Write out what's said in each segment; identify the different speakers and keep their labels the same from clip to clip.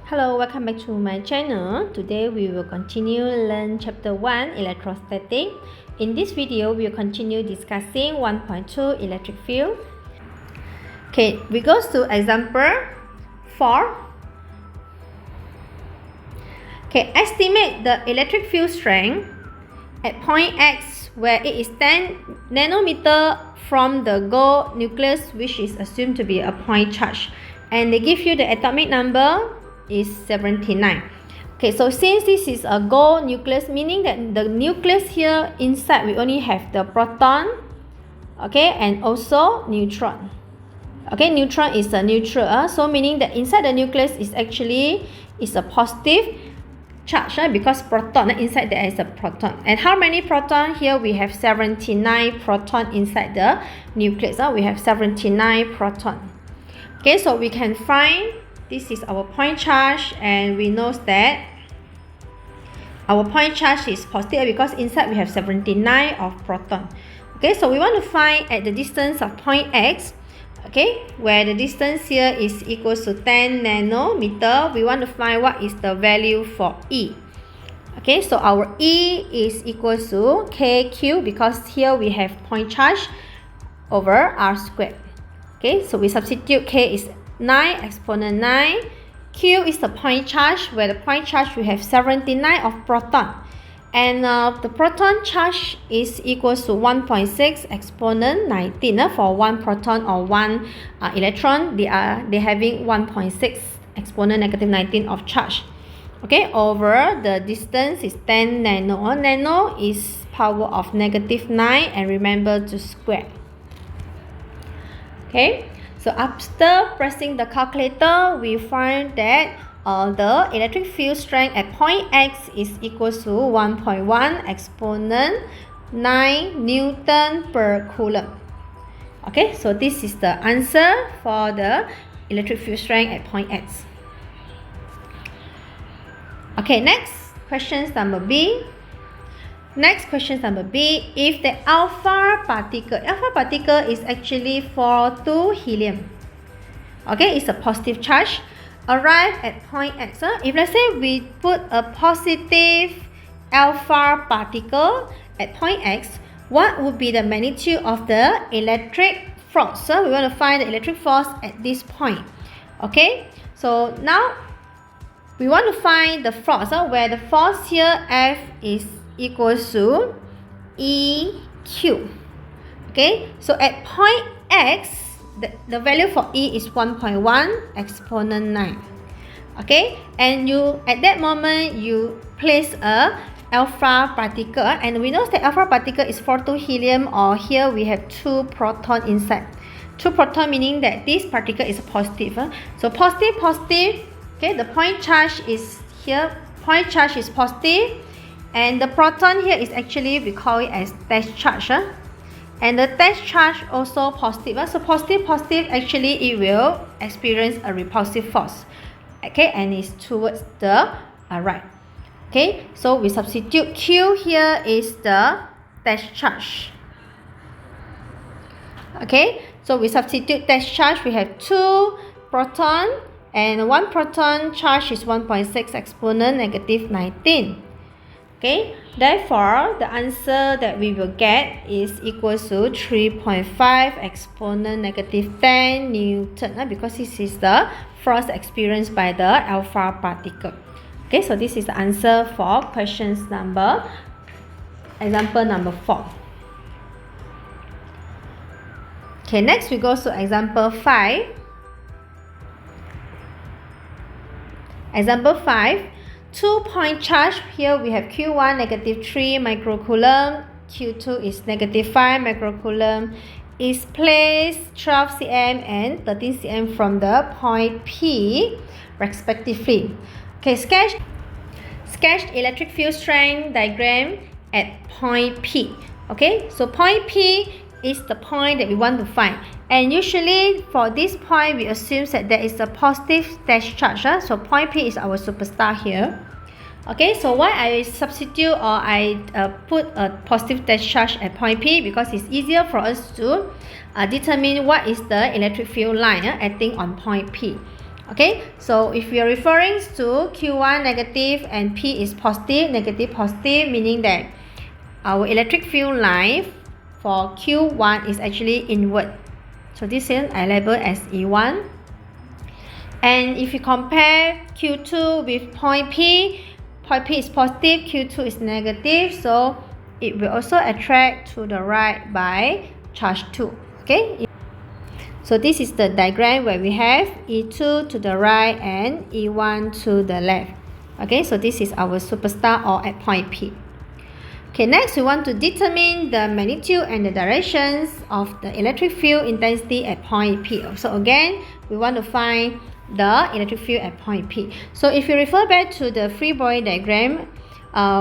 Speaker 1: Hello, welcome back to my channel. Today we will continue learn chapter 1 electrostatic. In this video we will continue discussing 1.2 electric field. Okay, we go to example 4. Okay, estimate the electric field strength at point X where it is 10 nanometer from the gold nucleus, which is assumed to be a point charge, and they give you the atomic number is 79. Okay, so since this is a gold nucleus, meaning that the nucleus here inside we only have the proton, okay, and also neutron. Okay, neutron is a neutral, so meaning that inside the nucleus is actually a positive charge, because proton inside there is a proton. And how many proton? Here we have 79 proton inside the nucleus. We have 79 proton. Okay, so we can find this is our point charge, and we know that our point charge is positive because inside we have 79 of proton. Okay, so we want to find at the distance of point X, okay, where the distance here is equals to 10 nanometer. We want to find what is the value for E. Okay, so our E is equals to KQ, because here we have point charge over R squared. Okay, so we substitute K is 9 exponent 9. Q is the point charge, where the point charge we have 79 of proton, and the proton charge is equals to 1.6 exponent 19. For one proton or one electron, they having 1.6 exponent negative 19 of charge. Okay, over the distance is 10 nano. Nano is power of negative 9, and remember to square. Okay, so after pressing the calculator, we find that the electric field strength at point X is equals to 1.1 exponent 9 Newton per coulomb. Okay, so this is the answer for the electric field strength at point X. Okay, next question number B. Next question number B, if the alpha particle is actually 4 helium, okay, it's a positive charge, arrive at point X. If let's say we put a positive alpha particle at point X, what would be the magnitude of the electric force? So we want to find the electric force at this point. Okay, so now we want to find the force, where the force here F is equals to EQ. Okay, so at point X, the value for E is 1.1 exponent 9. Okay, and you at that moment you place a alpha particle, and we know that alpha particle is 4 helium, or here we have 2 proton inside. 2 proton meaning that this particle is positive. So positive. Okay, the point charge is here. Point charge is positive. And the proton here is actually, we call it as test charge. And the test charge also positive. So positive, actually it will experience a repulsive force. Okay, and it's towards the right. Okay, so we substitute Q here is the test charge. Okay, so we substitute test charge. We have 2 proton, and 1 proton charge is 1.6 exponent negative 19. Okay, therefore the answer that we will get is equals to 3.5 exponent negative 10 Newton, because this is the force experienced by the alpha particle. Okay, so this is the answer for example number 4. Okay, next we go to example 5. Example 5. 2-point charge. Here we have Q1 negative 3 microcoulomb, Q2 is negative 5 microcoulomb, is placed 12 cm and 13 cm from the point P respectively. Okay, sketch electric field strength diagram at point P. Okay, so point P is the point that we want to find, and usually for this point we assume that there is a positive test charge. So point P is our superstar here. Okay, so why I substitute or I put a positive test charge at point P, because it's easier for us to determine what is the electric field line acting on point P. Okay, so if we are referring to Q1 negative and P is positive, negative, positive, meaning that our electric field line for Q1 is actually inward. So this is I label as E1. And if you compare Q2 with point P is positive, Q2 is negative, so it will also attract to the right by charge 2. Okay, so this is the diagram where we have E2 to the right and E1 to the left. Okay, so this is our superstar or at point P. Okay, next we want to determine the magnitude and the directions of the electric field intensity at point P. So again, we want to find the electric field at point P. So if you refer back to the free body diagram,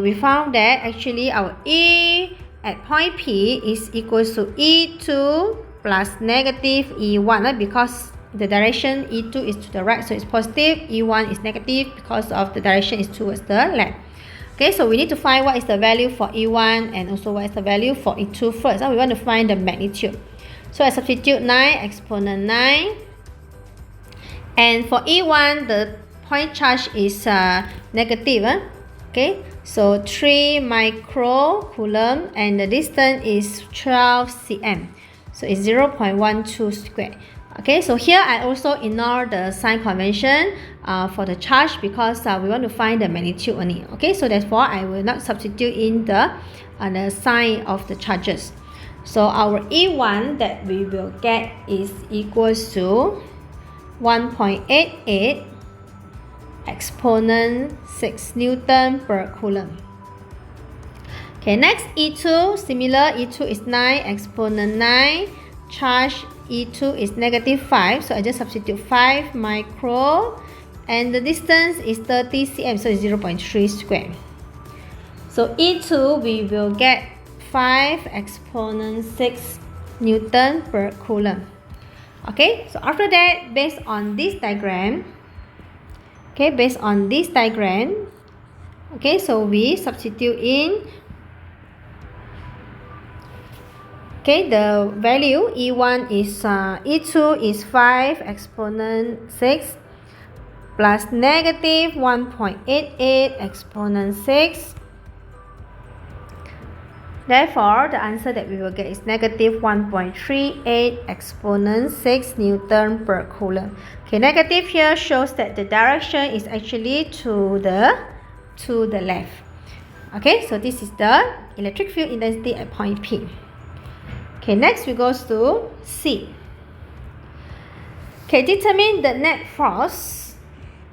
Speaker 1: we found that actually our E at point P is equals to E2 plus negative E1 because the direction E2 is to the right, so it's positive. E1 is negative because of the direction is towards the left. Okay, so we need to find what is the value for E1 and also what is the value for E2 first. We want to find the magnitude. So I substitute 9 exponent 9. And for E1, the point charge is negative. Okay, so 3 microcoulomb and the distance is 12 cm. So it's 0.12 squared. Okay, so here I also ignore the sign convention for the charge because we want to find the magnitude only. Okay, so therefore I will not substitute in the sign of the charges. So our E1 that we will get is equals to 1.88 exponent 6 Newton per Coulomb. Okay, next E2, similar, E2 is 9 exponent 9, charge E2 is negative 5, so I just substitute 5 micro, and the distance is 30 cm, so it's 0.3 squared. So E2 we will get 5 exponent 6 Newton per Coulomb. Okay, so after that, based on this diagram, okay, so we substitute in. Okay, the value E1 is E2 is 5 exponent 6 plus negative 1.88 exponent 6. Therefore, the answer that we will get is negative 1.38 exponent 6 Newton per Coulomb. Okay, negative here shows that the direction is actually to the left. Okay, so this is the electric field intensity at point P. Okay, next we go to C. Okay, determine the net force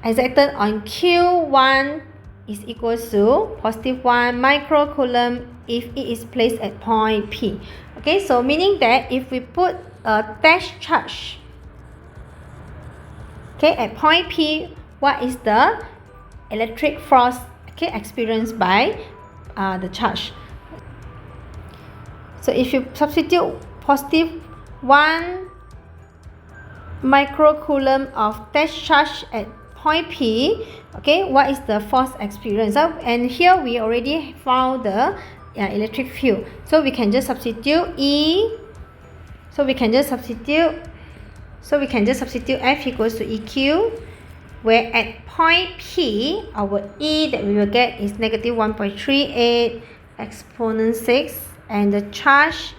Speaker 1: exerted on Q1 is equals to positive 1 microcoulomb if it is placed at point P. Okay, so meaning that if we put a test charge, okay, at point P, what is the electric force, okay, experienced by the charge? So if you substitute positive 1 microcoulomb of test charge at point P, okay, what is the force experience? And here we already found the electric field, so we can just substitute E. So we can just substitute F equals to EQ, where at point P our E that we will get is negative 1.38 exponent 6, and the test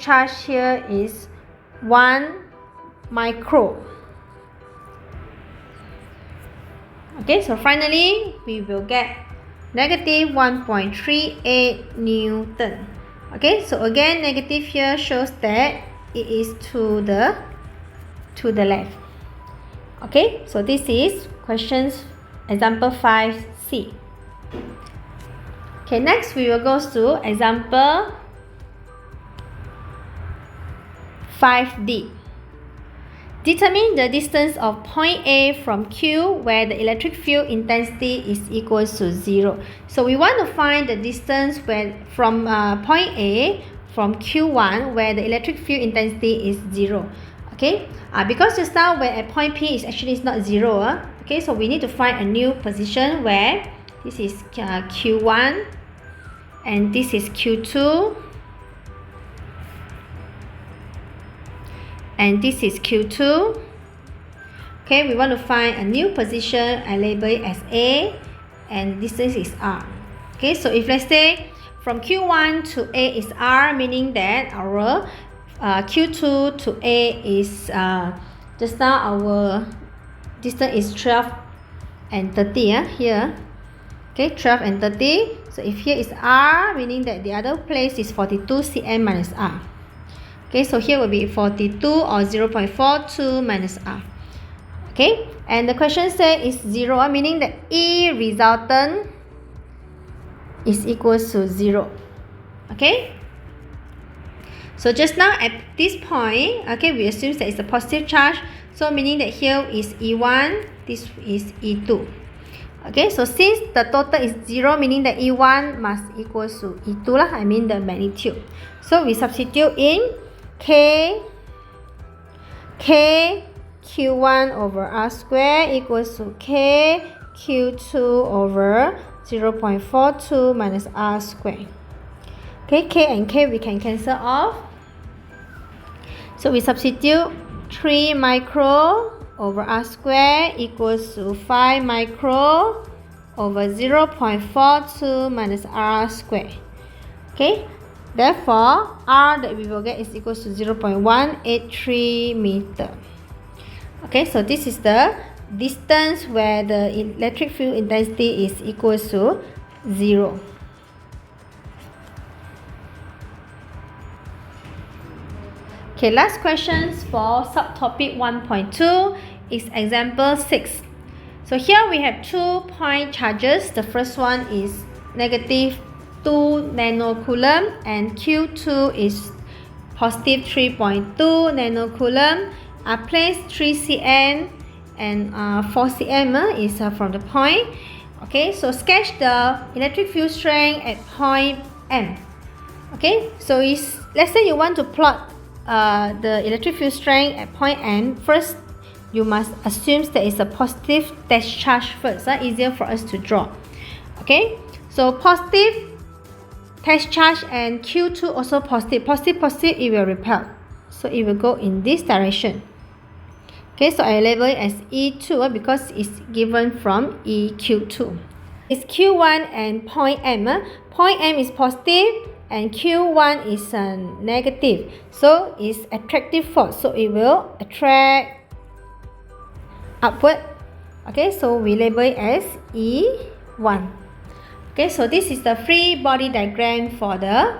Speaker 1: charge here is 1 micro. Okay, so finally we will get negative 1.38 Newton. Okay, so again negative here shows that it is to the left. Okay, so this is questions example 5C. Okay, next we will go to example 5D. Determine the distance of point A from Q where the electric field intensity is equals to 0. So we want to find the distance from point A from Q1 where the electric field intensity is 0. Okay, because just now when at point P is not 0. Okay, so we need to find a new position where this is Q1 and this is Q2 and this is Q2, Okay, we want to find a new position and label it as A, and distance is R. Okay, so if let's say from Q1 to A is R, meaning that our Q2 to A is just now our distance is 12 and 30 here. Okay, 12 and 30. So if here is R, meaning that the other place is 42 cm minus R. Okay, so here will be 42 or 0.42 minus R. Okay, and the question says is 0, meaning that E resultant is equals to 0. Okay, so just now at this point, okay, we assume that it's a positive charge, so meaning that here is E1, this is E2. Okay, so since the total is 0, meaning that E1 must equals to E2 lah, I mean the magnitude. So we substitute in K Q1 over R square equals to K Q2 over 0.42 minus R square. Okay, K and K we can cancel off. So we substitute 3 micro over R square equals to 5 micro over 0.42 minus R square. Okay, therefore R that we will get is equals to 0.183 meter. Okay, so this is the distance where the electric field intensity is equals to 0. Okay, last questions for subtopic 1.2 is example 6. So here we have 2 point charges. The first one is negative 2 nanocoulomb and Q2 is positive 3.2 nanocoulomb. Are placed 3 cm and 4 cm is from the point. Okay, so sketch the electric field strength at point M. Okay, so let's say you want to plot the electric field strength at point M. First, you must assume that it's a positive test charge first. Easier for us to draw. Okay, so positive test charge and Q2 also positive. Positive, it will repel. So it will go in this direction. Okay, so I label it as E2 because it's given from EQ2. It's Q1 and point M. Point M is positive and Q1 is negative. So it's attractive force. So it will attract upward. Okay, so we label it as E1. Okay, so this is the free body diagram for the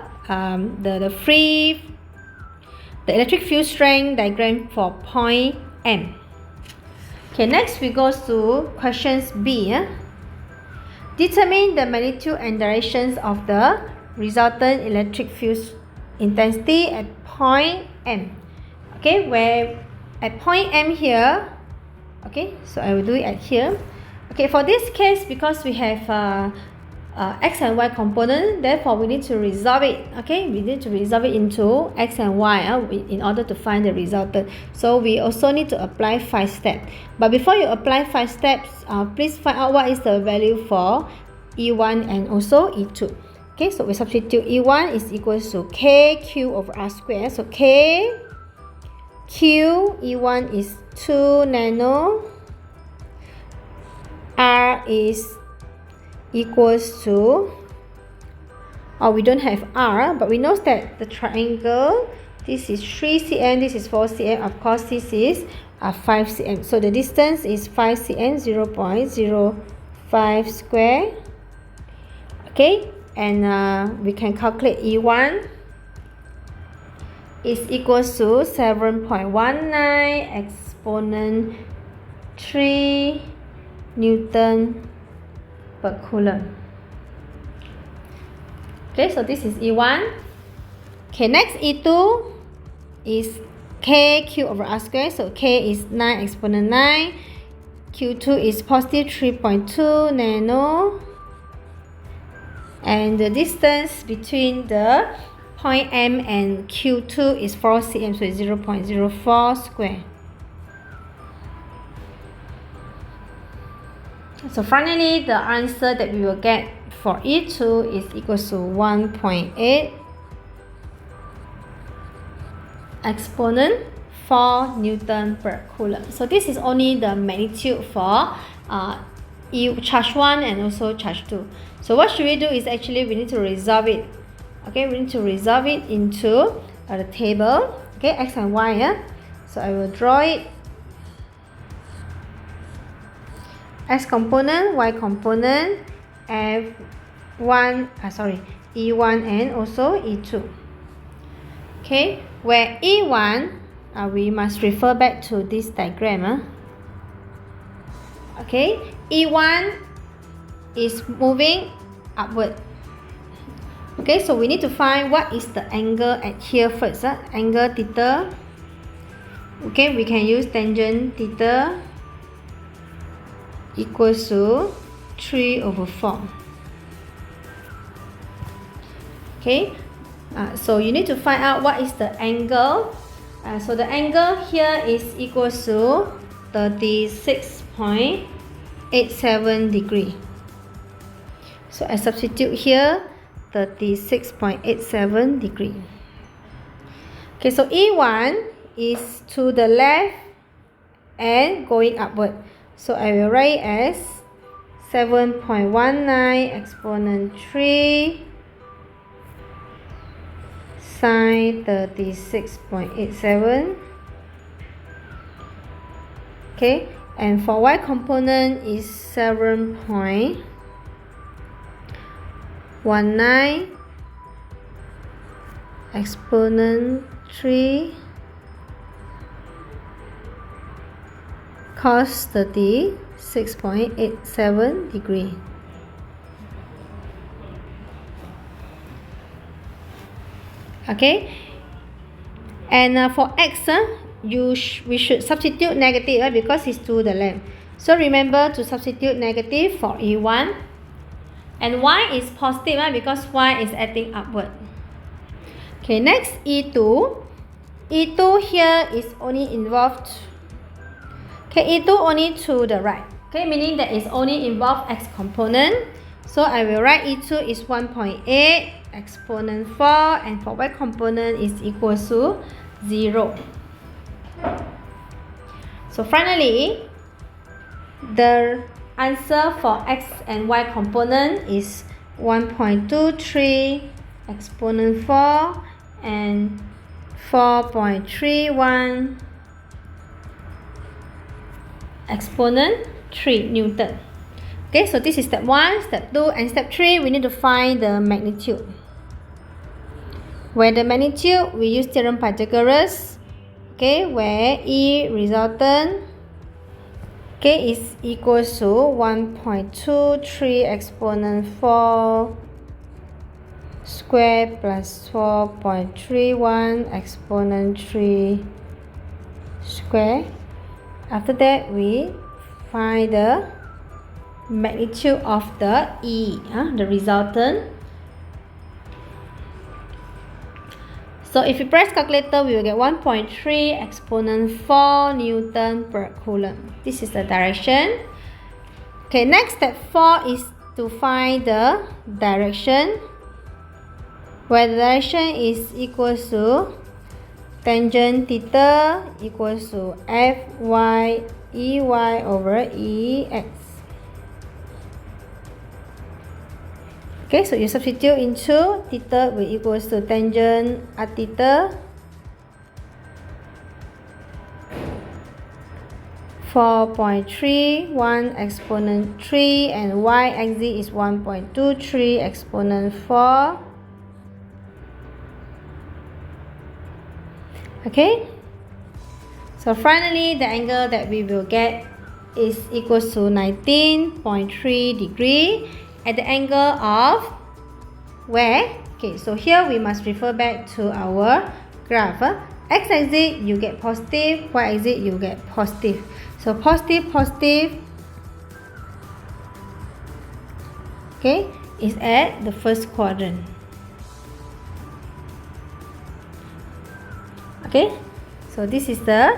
Speaker 1: electric field strength diagram for point M. Okay, next we go to questions B. Determine the magnitude and directions of the resultant electric field intensity at point M. Okay, where at point M here, okay, so I will do it at here. Okay, for this case, because we have x and y component, therefore we need to resolve it. Okay, we need to resolve it into x and y in order to find the resultant. So we also need to apply 5 steps. But before you apply 5 steps, please find out what is the value for E1 and also E2. Okay, so we substitute E1 is equals to KQ over R square. So K Q E1 is 2 nano, R is equals to, we don't have R, but we know that the triangle, this is 3 cm, this is 4 cm, of course this is 5 cm. So the distance is 5 cm, 0.05 square. Okay, and we can calculate E1 is equals to 7.19 exponent 3 Newton per coulomb. Okay, so this is E1. Okay, next E2 is KQ over R square. So K is 9 exponent 9. Q2 is positive 3.2 nano. And the distance between the point M and Q2 is 4 cm, so it's 0.04 square. So finally, the answer that we will get for E2 is equals to 1.8 exponent 4 Newton per Coulomb. So this is only the magnitude for charge 1 and also charge 2. So what should we do is actually we need to resolve it. Okay, we need to resolve it into the table. Okay, x and y. Yeah? So I will draw it. X component, y component, E1 and also E2. Okay, where E1, we must refer back to this diagram. Okay, E1 is moving upward. Okay, so we need to find what is the angle at here first. Angle theta. Okay, we can use tangent theta equals to 3/4. Okay, so you need to find out what is the angle. So the angle here is equals to 36.87 degree. So I substitute here 36.87 degree. Okay, so E1 is to the left and going upward. So I will write as 7.19 exponent 3 sine 36.87. Okay, and for y component is 7.19 exponent 3 cos 36.87 degree. Okay, and for x, we should substitute negative because it's to the left. So remember to substitute negative for E1, and y is positive because y is acting upward. Okay, next E2. E2 here is only involved. Okay, E2 only to the right. Okay, meaning that it's only involved x component. So I will write E2 is 1.8 exponent 4, and for y component is equals to 0. So finally, the answer for x and y component is 1.23 exponent 4 and 4.31 exponent 3 Newton. Okay, so this is step 1, step 2, and step 3, we need to find the magnitude. Where the magnitude, we use theorem Pythagoras. Okay, where E resultant, okay, is equals to 1.23 exponent 4 square plus 4.31 exponent 3 square. After that, we find the magnitude of the E, the resultant. So if you press calculator, we will get 1.3 exponent 4 Newton per Coulomb. This is the direction. Okay, next step 4 is to find the direction, where the direction is equals to tangent theta equals to Fy Ey over Ex. Okay, so you substitute into theta will equals to tangent at theta 4.31 exponent 3, and y-axis is 1.23 exponent 4. Okay, so finally the angle that we will get is equals to 19.3 degree at the angle of where? Okay, so here we must refer back to our graph. X-axis you get positive, y-axis you get positive. So positive, positive, okay, is at the first quadrant. Okay, so this is the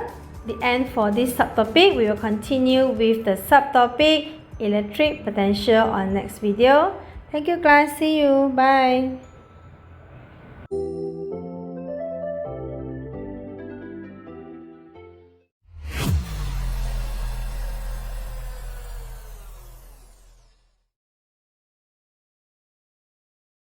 Speaker 1: end for this subtopic. We will continue with the subtopic electric potential on next video. Thank you class, see you, bye.